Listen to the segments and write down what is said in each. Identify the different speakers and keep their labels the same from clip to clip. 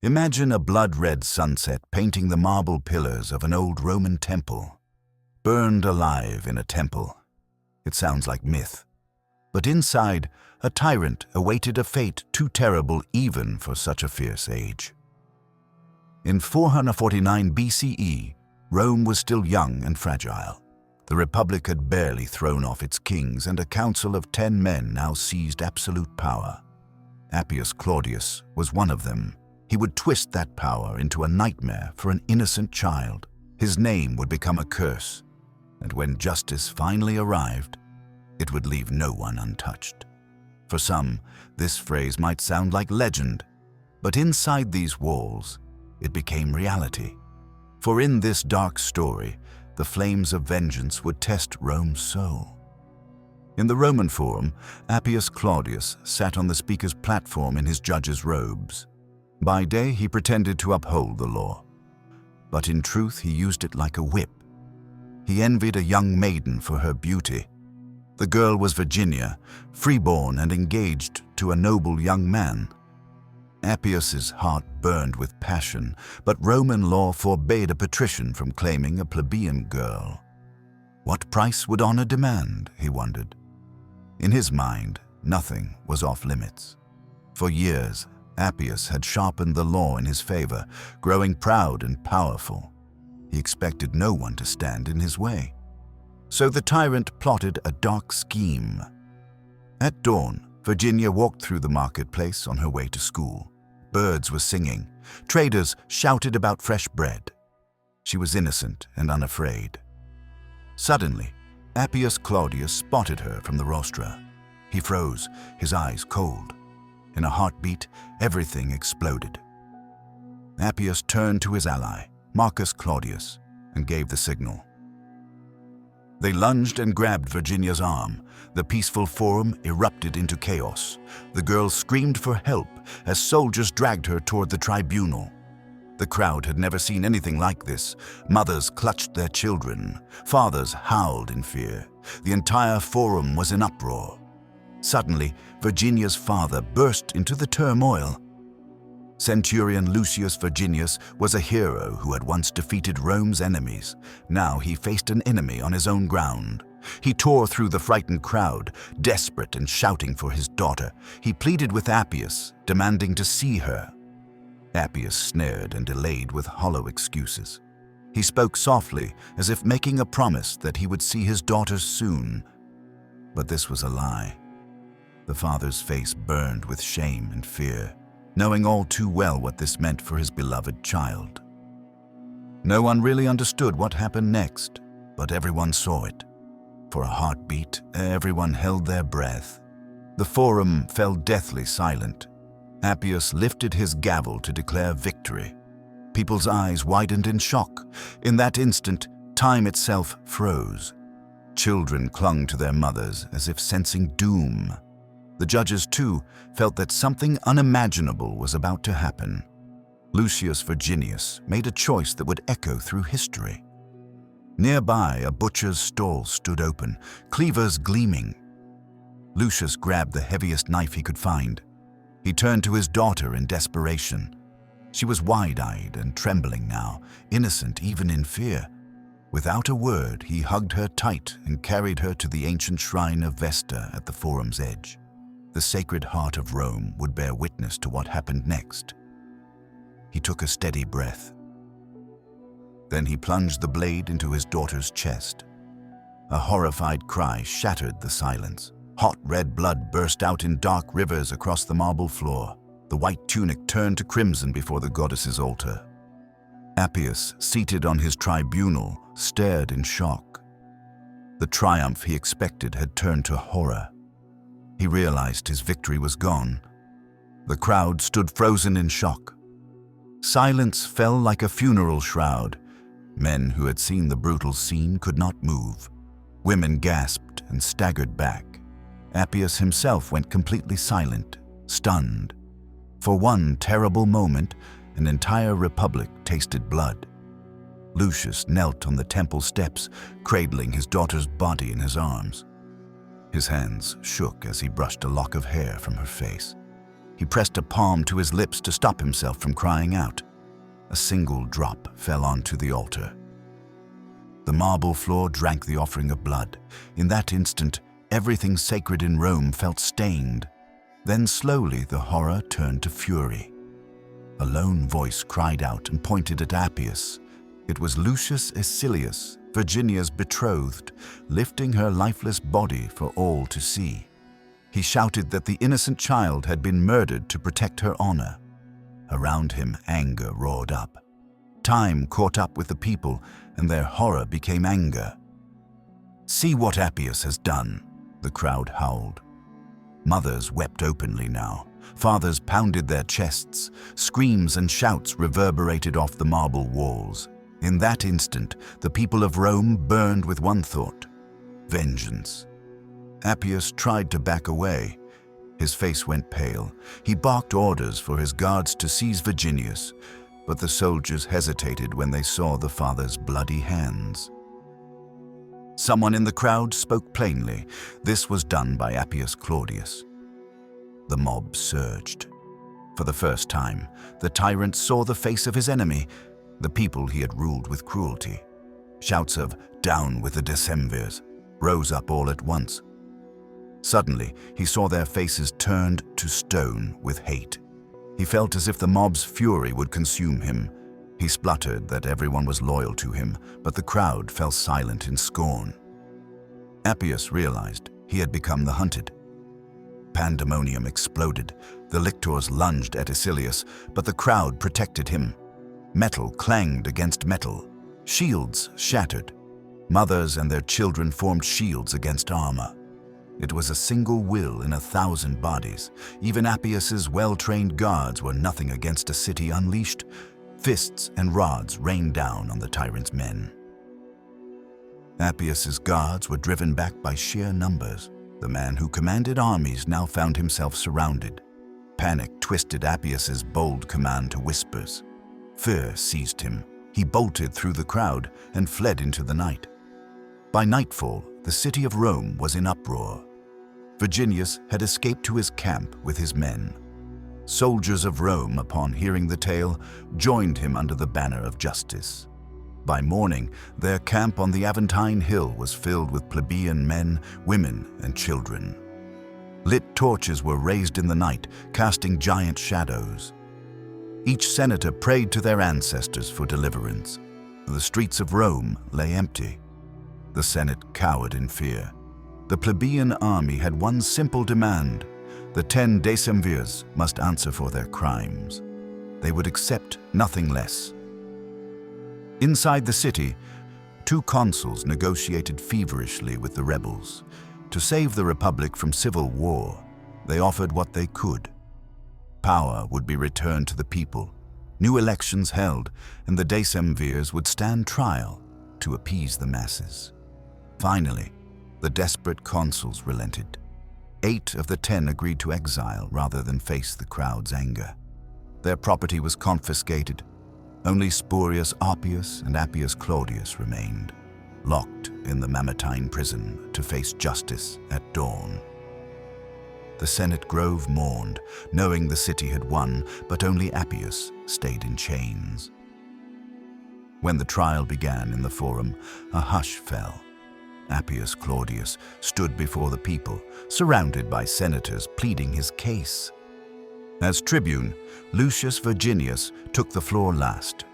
Speaker 1: Imagine a blood-red sunset painting the marble pillars of an old Roman temple. Burned alive in a temple. It sounds like myth. But inside, a tyrant awaited a fate too terrible even for such a fierce age. In 449 BCE, Rome was still young and fragile. The Republic had barely thrown off its kings, and a council of 10 men now seized absolute power. Appius Claudius was one of them. He would twist that power into a nightmare for an innocent child. His name would become a curse, and when justice finally arrived, it would leave no one untouched. For some, this phrase might sound like legend, but inside these walls, it became reality. For in this dark story, the flames of vengeance would test Rome's soul. In the Roman Forum, Appius Claudius sat on the speaker's platform in his judge's robes. By day, he pretended to uphold the law, but in truth, he used it like a whip. He envied a young maiden for her beauty. The girl was Verginia, freeborn and engaged to a noble young man. Appius's heart burned with passion, but Roman law forbade a patrician from claiming a plebeian girl. What price would honor demand, he wondered. In his mind, nothing was off limits. For years, Appius had sharpened the law in his favor, growing proud and powerful. He expected no one to stand in his way. So the tyrant plotted a dark scheme. At dawn, Verginia walked through the marketplace on her way to school. Birds were singing. Traders shouted about fresh bread. She was innocent and unafraid. Suddenly, Appius Claudius spotted her from the rostra. He froze, his eyes cold. In a heartbeat, everything exploded. Appius turned to his ally, Marcus Claudius, and gave the signal. They lunged and grabbed Verginia's arm. The peaceful forum erupted into chaos. The girl screamed for help as soldiers dragged her toward the tribunal. The crowd had never seen anything like this. Mothers clutched their children. Fathers howled in fear. The entire forum was in uproar. Suddenly, Verginia's father burst into the turmoil. Centurion Lucius Verginius was a hero who had once defeated Rome's enemies. Now he faced an enemy on his own ground. He tore through the frightened crowd, desperate and shouting for his daughter. He pleaded with Appius, demanding to see her. Appius sneered and delayed with hollow excuses. He spoke softly, as if making a promise that he would see his daughter soon. But this was a lie. The father's face burned with shame and fear, knowing all too well what this meant for his beloved child. No one really understood what happened next, but everyone saw it. For a heartbeat, everyone held their breath. The forum fell deathly silent. Appius lifted his gavel to declare victory. People's eyes widened in shock. In that instant, time itself froze. Children clung to their mothers as if sensing doom. The judges, too, felt that something unimaginable was about to happen. Lucius Verginius made a choice that would echo through history. Nearby, a butcher's stall stood open, cleavers gleaming. Lucius grabbed the heaviest knife he could find. He turned to his daughter in desperation. She was wide-eyed and trembling now, innocent even in fear. Without a word, he hugged her tight and carried her to the ancient shrine of Vesta at the forum's edge. The Sacred Heart of Rome would bear witness to what happened next. He took a steady breath. Then he plunged the blade into his daughter's chest. A horrified cry shattered the silence. Hot red blood burst out in dark rivers across the marble floor. The white tunic turned to crimson before the goddess's altar. Appius, seated on his tribunal, stared in shock. The triumph he expected had turned to horror. He realized his victory was gone. The crowd stood frozen in shock. Silence fell like a funeral shroud. Men who had seen the brutal scene could not move. Women gasped and staggered back. Appius himself went completely silent, stunned. For one terrible moment, an entire republic tasted blood. Lucius knelt on the temple steps, cradling his daughter's body in his arms. His hands shook as he brushed a lock of hair from her face. He pressed a palm to his lips to stop himself from crying out. A single drop fell onto the altar. The marble floor drank the offering of blood. In that instant, everything sacred in Rome felt stained. Then slowly the horror turned to fury. A lone voice cried out and pointed at Appius. It was Lucius Acilius, Verginia's betrothed, lifting her lifeless body for all to see. He shouted that the innocent child had been murdered to protect her honor. Around him, anger roared up. Time caught up with the people, and their horror became anger. "See what Appius has done," the crowd howled. Mothers wept openly now. Fathers pounded their chests. Screams and shouts reverberated off the marble walls. In that instant, the people of Rome burned with one thought: vengeance. Appius tried to back away. His face went pale. He barked orders for his guards to seize Verginius, but the soldiers hesitated when they saw the father's bloody hands. Someone in the crowd spoke plainly. This was done by Appius Claudius. The mob surged. For the first time, the tyrant saw the face of his enemy, the people he had ruled with cruelty. Shouts of "Down with the Decemvirs" rose up all at once. Suddenly, he saw their faces turned to stone with hate. He felt as if the mob's fury would consume him. He spluttered that everyone was loyal to him, but the crowd fell silent in scorn. Appius realized he had become the hunted. Pandemonium exploded. The lictors lunged at Acilius, but the crowd protected him. Metal clanged against metal. Shields shattered. Mothers and their children formed shields against armor. It was a single will in 1,000 bodies. Even Appius's well-trained guards were nothing against a city unleashed. Fists and rods rained down on the tyrant's men. Appius's guards were driven back by sheer numbers. The man who commanded armies now found himself surrounded. Panic twisted Appius's bold command to whispers. Fear seized him. He bolted through the crowd and fled into the night. By nightfall, the city of Rome was in uproar. Verginius had escaped to his camp with his men. Soldiers of Rome, upon hearing the tale, joined him under the banner of justice. By morning, their camp on the Aventine Hill was filled with plebeian men, women, and children. Lit torches were raised in the night, casting giant shadows. Each senator prayed to their ancestors for deliverance. The streets of Rome lay empty. The Senate cowered in fear. The plebeian army had one simple demand: the 10 Decemvirs must answer for their crimes. They would accept nothing less. Inside the city, 2 consuls negotiated feverishly with the rebels. To save the Republic from civil war, they offered what they could. Power would be returned to the people, new elections held, and the Decemvirs would stand trial to appease the masses. Finally, the desperate consuls relented. 8 of the 10 agreed to exile rather than face the crowd's anger. Their property was confiscated. Only Spurius Appius and Appius Claudius remained, locked in the Mamertine prison to face justice at dawn. The Senate Grove mourned, knowing the city had won, but only Appius stayed in chains. When the trial began in the Forum, a hush fell. Appius Claudius stood before the people, surrounded by senators pleading his case. As tribune, Lucius Verginius took the floor last.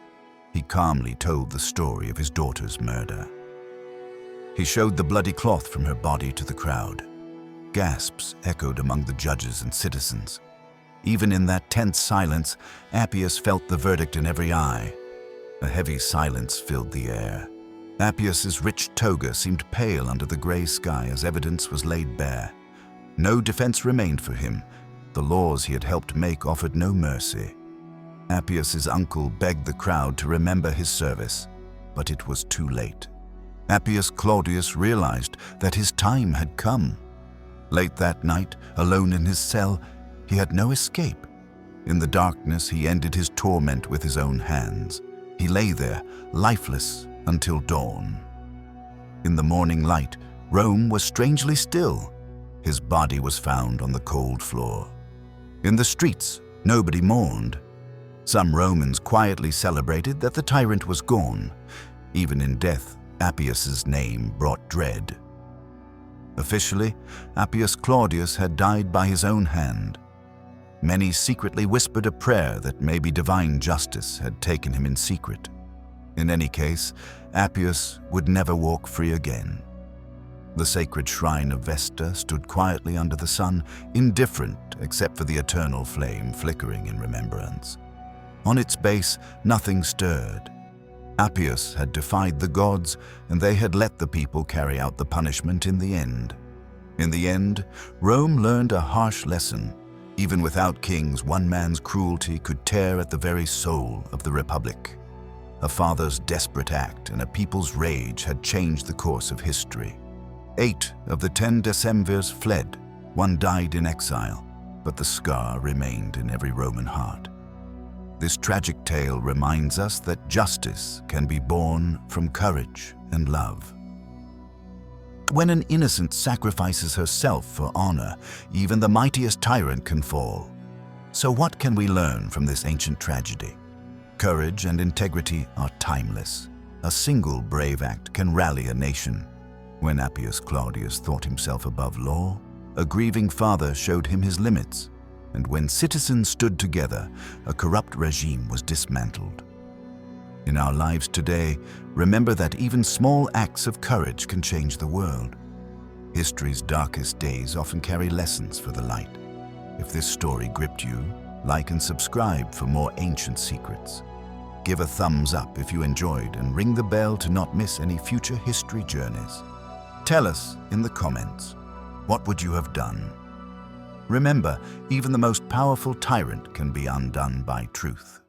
Speaker 1: He calmly told the story of his daughter's murder. He showed the bloody cloth from her body to the crowd. Gasps echoed among the judges and citizens. Even in that tense silence, Appius felt the verdict in every eye. A heavy silence filled the air. Appius's rich toga seemed pale under the gray sky as evidence was laid bare. No defense remained for him. The laws he had helped make offered no mercy. Appius's uncle begged the crowd to remember his service, but it was too late. Appius Claudius realized that his time had come. Late that night, alone in his cell, he had no escape. In the darkness, he ended his torment with his own hands. He lay there, lifeless, until dawn. In the morning light, Rome was strangely still. His body was found on the cold floor. In the streets, nobody mourned. Some Romans quietly celebrated that the tyrant was gone. Even in death, Appius's name brought dread. Officially, Appius Claudius had died by his own hand. Many secretly whispered a prayer that maybe divine justice had taken him in secret. In any case, Appius would never walk free again. The sacred shrine of Vesta stood quietly under the sun, indifferent except for the eternal flame flickering in remembrance. On its base, nothing stirred. Appius had defied the gods, and they had let the people carry out the punishment in the end. In the end, Rome learned a harsh lesson. Even without kings, one man's cruelty could tear at the very soul of the Republic. A father's desperate act and a people's rage had changed the course of history. 8 of the 10 Decemvirs fled. One died in exile, but the scar remained in every Roman heart. This tragic tale reminds us that justice can be born from courage and love. When an innocent sacrifices herself for honor, even the mightiest tyrant can fall. So what can we learn from this ancient tragedy? Courage and integrity are timeless. A single brave act can rally a nation. When Appius Claudius thought himself above law, a grieving father showed him his limits. And when citizens stood together, a corrupt regime was dismantled. In our lives today, remember that even small acts of courage can change the world. History's darkest days often carry lessons for the light. If this story gripped you, like and subscribe for more ancient secrets. Give a thumbs up if you enjoyed and ring the bell to not miss any future history journeys. Tell us in the comments, what would you have done? Remember, even the most powerful tyrant can be undone by truth.